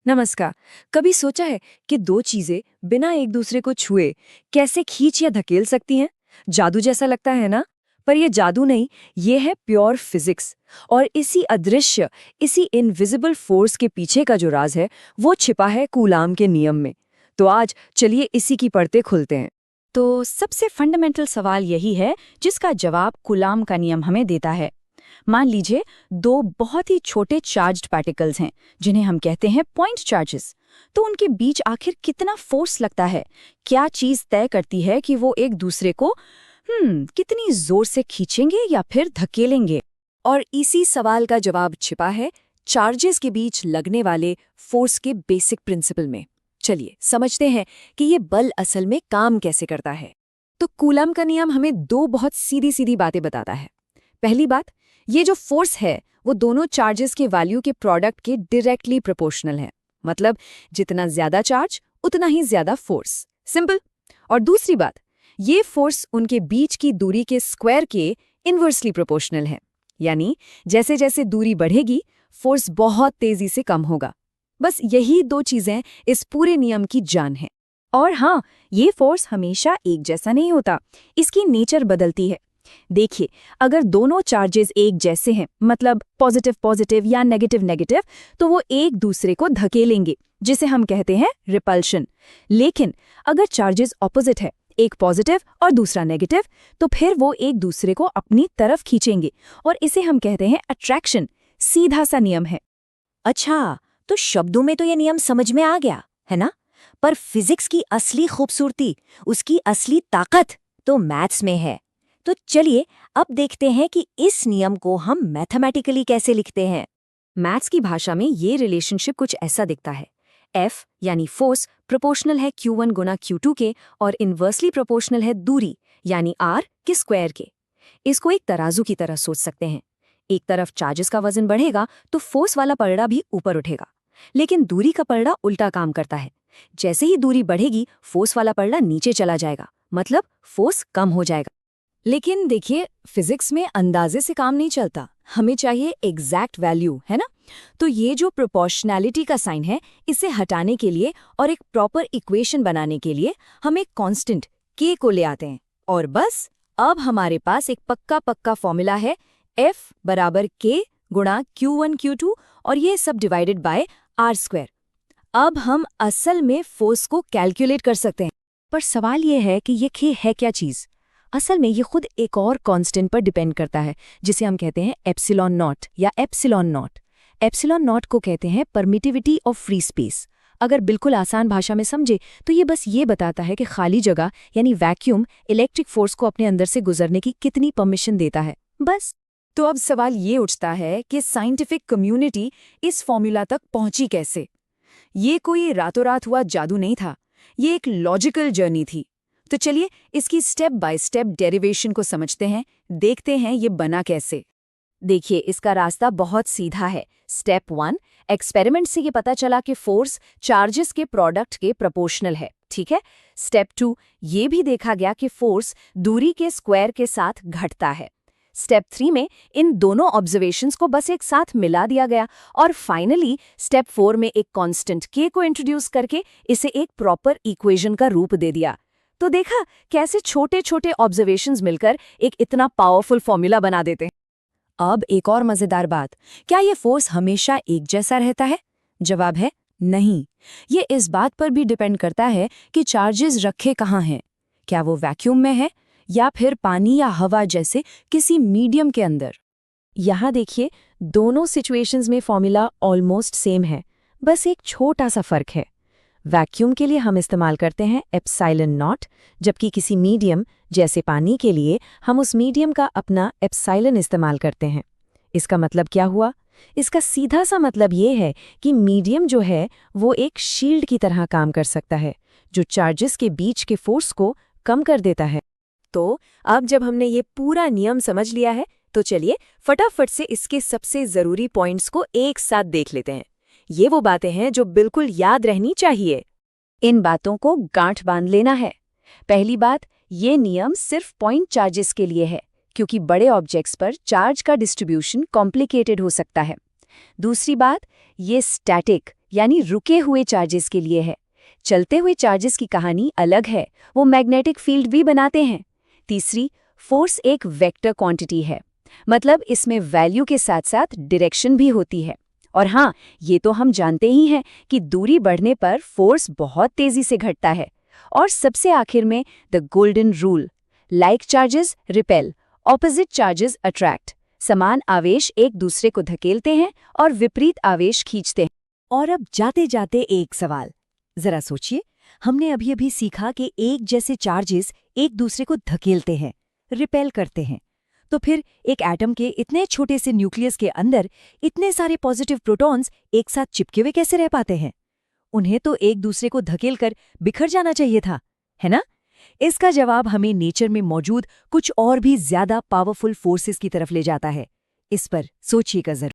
नमस्कार। कभी सोचा है कि दो चीजें बिना एक दूसरे को छुए कैसे खींच या धकेल सकती हैं? जादू जैसा लगता है ना? पर ये जादू नहीं, ये है प्योर फिजिक्स। और इसी अदृश्य, इसी इनविजिबल फोर्स के पीछे का जो राज है, वो छिपा है कूलाम के नियम में। तो आज चलिए इसी की परतें खुलते हैं। तो सबसे फंडामेंटल सवाल यही है जिसका जवाब कूलाम का नियम हमें देता है। मान लीजिए दो बहुत ही छोटे चार्ज्ड पार्टिकल्स हैं जिन्हें हम कहते हैं पॉइंट चार्जेस। तो उनके बीच आखिर कितना फोर्स लगता है? क्या चीज तय करती है कि वो एक दूसरे को कितनी जोर से खींचेंगे या फिर धकेलेंगे? और इसी सवाल का जवाब छिपा है चार्जेस के बीच लगने वाले फोर्स के बेसिक प्रिंसिपल में। चलिए समझते हैं कि ये बल असल में काम कैसे करता है। तो कूलम का नियम हमें दो बहुत सीधी सीधी बातें बताता है। पहली बात, ये जो फोर्स है वो दोनों चार्जेस के वैल्यू के प्रोडक्ट के डायरेक्टली प्रोपोर्शनल है। मतलब जितना ज्यादा चार्ज उतना ही ज्यादा फोर्स। सिंपल। और दूसरी बात, ये फोर्स उनके बीच की दूरी के स्क्वायर के इनवर्सली प्रोपोर्शनल है। यानी जैसे जैसे दूरी बढ़ेगी फोर्स बहुत तेजी से कम होगा। बस यही दो चीजें इस पूरे नियम की जान है। और हाँ, ये फोर्स हमेशा एक जैसा नहीं होता, इसकी नेचर बदलती है। देखिए, अगर दोनों चार्जेस एक जैसे हैं, मतलब पॉजिटिव पॉजिटिव या नेगेटिव नेगेटिव, तो वो एक दूसरे को धकेलेंगे, जिसे हम कहते हैं रिपल्शन। लेकिन अगर चार्जेस ऑपोजिट है, एक पॉजिटिव और दूसरा नेगेटिव, तो फिर वो एक दूसरे को अपनी तरफ खींचेंगे और इसे हम कहते हैं अट्रैक्शन। सीधा सा नियम है। अच्छा, तो शब्दों में तो ये नियम समझ में आ गया, है ना? पर फिजिक्स की असली खूबसूरती, उसकी असली ताकत तो मैथ्स में है। तो चलिए अब देखते हैं कि इस नियम को हम मैथमेटिकली कैसे लिखते हैं। मैथ्स की भाषा में ये रिलेशनशिप कुछ ऐसा दिखता है। F यानी फोर्स प्रोपोर्शनल है Q1 गुना Q2 के और इन्वर्सली प्रोपोर्शनल है दूरी यानी R के स्क्वायर के। इसको एक तराजू की तरह सोच सकते हैं। एक तरफ चार्जेस का वजन बढ़ेगा तो फोर्स वाला पलड़ा भी ऊपर उठेगा, लेकिन दूरी का पलड़ा उल्टा काम करता है। जैसे ही दूरी बढ़ेगी फोर्स वाला पलड़ा नीचे चला जाएगा, मतलब फोर्स कम हो जाएगा। लेकिन देखिए, फिजिक्स में अंदाजे से काम नहीं चलता, हमें चाहिए एग्जैक्ट वैल्यू, है ना? तो ये जो प्रोपोर्शनैलिटी का साइन है, इसे हटाने के लिए और एक प्रॉपर इक्वेशन बनाने के लिए हम एक कांस्टेंट k को ले आते हैं। और बस अब हमारे पास एक पक्का पक्का फॉर्मूला है, F बराबर k गुणा Q1 Q2 और ये सब डिवाइडेड बाय R स्क्वायर। अब हम असल में फोर्स को कैलकुलेट कर सकते हैं। पर सवाल ये है कि ये k है क्या चीज़? असल में ये खुद एक और कांस्टेंट पर डिपेंड करता है, जिसे हम कहते हैं एप्सिलॉन नॉट या एप्सिलॉन नॉट। एप्सिलॉन नॉट को कहते हैं परमिटिविटी ऑफ फ्री स्पेस। अगर बिल्कुल आसान भाषा में समझे तो ये बस ये बताता है कि खाली जगह यानी वैक्यूम इलेक्ट्रिक फोर्स को अपने अंदर से गुजरने की कितनी परमिशन देता है, बस। तो अब सवाल ये उठता है कि साइंटिफिक कम्युनिटी इस फॉर्मूला तक पहुंची कैसे? ये कोई रातों रात हुआ जादू नहीं था, ये एक लॉजिकल जर्नी थी। तो चलिए इसकी स्टेप बाय स्टेप डेरिवेशन को समझते हैं, देखते हैं ये बना कैसे। देखिए, इसका रास्ता बहुत सीधा है। स्टेप 1, एक्सपेरिमेंट से ये पता चला कि फोर्स चार्जेस के प्रोडक्ट के प्रोपोर्शनल है, ठीक है। स्टेप 2, ये भी देखा गया कि फोर्स दूरी के स्क्वायर के साथ घटता है। स्टेप 3 में इन दोनों ऑब्जर्वेशंस को बस एक साथ मिला दिया गया और फाइनली स्टेप 4 में एक कांस्टेंट k को इंट्रोड्यूस करके इसे एक प्रॉपर इक्वेशन का रूप दे दिया। तो देखा कैसे छोटे छोटे ऑब्जर्वेशंस मिलकर एक इतना पावरफुल फॉर्मूला बना देते हैं। अब एक और मजेदार बात, क्या ये फोर्स हमेशा एक जैसा रहता है? जवाब है नहीं। ये इस बात पर भी डिपेंड करता है कि चार्जेस रखे कहाँ हैं। क्या वो वैक्यूम में है या फिर पानी या हवा जैसे किसी मीडियम के अंदर। यहाँ देखिए, दोनों सिचुएशंस में फॉर्मूला ऑलमोस्ट सेम है, बस एक छोटा सा फर्क है। वैक्यूम के लिए हम इस्तेमाल करते हैं एप्सिलॉन नॉट, जबकि किसी मीडियम जैसे पानी के लिए हम उस मीडियम का अपना एप्सिलॉन इस्तेमाल करते हैं। इसका मतलब क्या हुआ? इसका सीधा सा मतलब ये है कि मीडियम जो है वो एक शील्ड की तरह काम कर सकता है, जो चार्जेस के बीच के फोर्स को कम कर देता है। तो अब जब हमने ये पूरा नियम समझ लिया है, तो चलिए फटाफट से इसके सबसे जरूरी पॉइंट्स को एक साथ देख लेते हैं। ये वो बातें हैं जो बिल्कुल याद रहनी चाहिए। इन बातों को गांठ बांध लेना है। पहली बात, ये नियम सिर्फ पॉइंट चार्जेस के लिए है, क्योंकि बड़े ऑब्जेक्ट्स पर चार्ज का डिस्ट्रीब्यूशन कॉम्प्लिकेटेड हो सकता है। दूसरी बात, ये स्टैटिक यानी रुके हुए चार्जेस के लिए है। चलते हुए चार्जेस की कहानी अलग है, वो मैग्नेटिक फील्ड भी बनाते हैं। तीसरी, फोर्स एक वेक्टर क्वांटिटी है, मतलब इसमें वैल्यू के साथ साथ डायरेक्शन भी होती है। और हाँ, ये तो हम जानते ही हैं कि दूरी बढ़ने पर फोर्स बहुत तेजी से घटता है। और सबसे आखिर में the golden rule, like charges repel, opposite charges attract. समान आवेश एक दूसरे को धकेलते हैं और विपरीत आवेश खींचते हैं। और अब जाते जाते एक सवाल, जरा सोचिए, हमने अभी सीखा कि एक जैसे चार्जेस एक दूसरे को धकेलते हैं, रिपेल करते हैं। तो फिर एक एटम के इतने छोटे से न्यूक्लियस के अंदर इतने सारे पॉजिटिव प्रोटॉन्स एक साथ चिपके हुए कैसे रह पाते हैं? उन्हें तो एक दूसरे को धकेलकर बिखर जाना चाहिए था, है ना? इसका जवाब हमें नेचर में मौजूद कुछ और भी ज्यादा पावरफुल फोर्सेस की तरफ ले जाता है। इस पर सोचिएगा जरूर।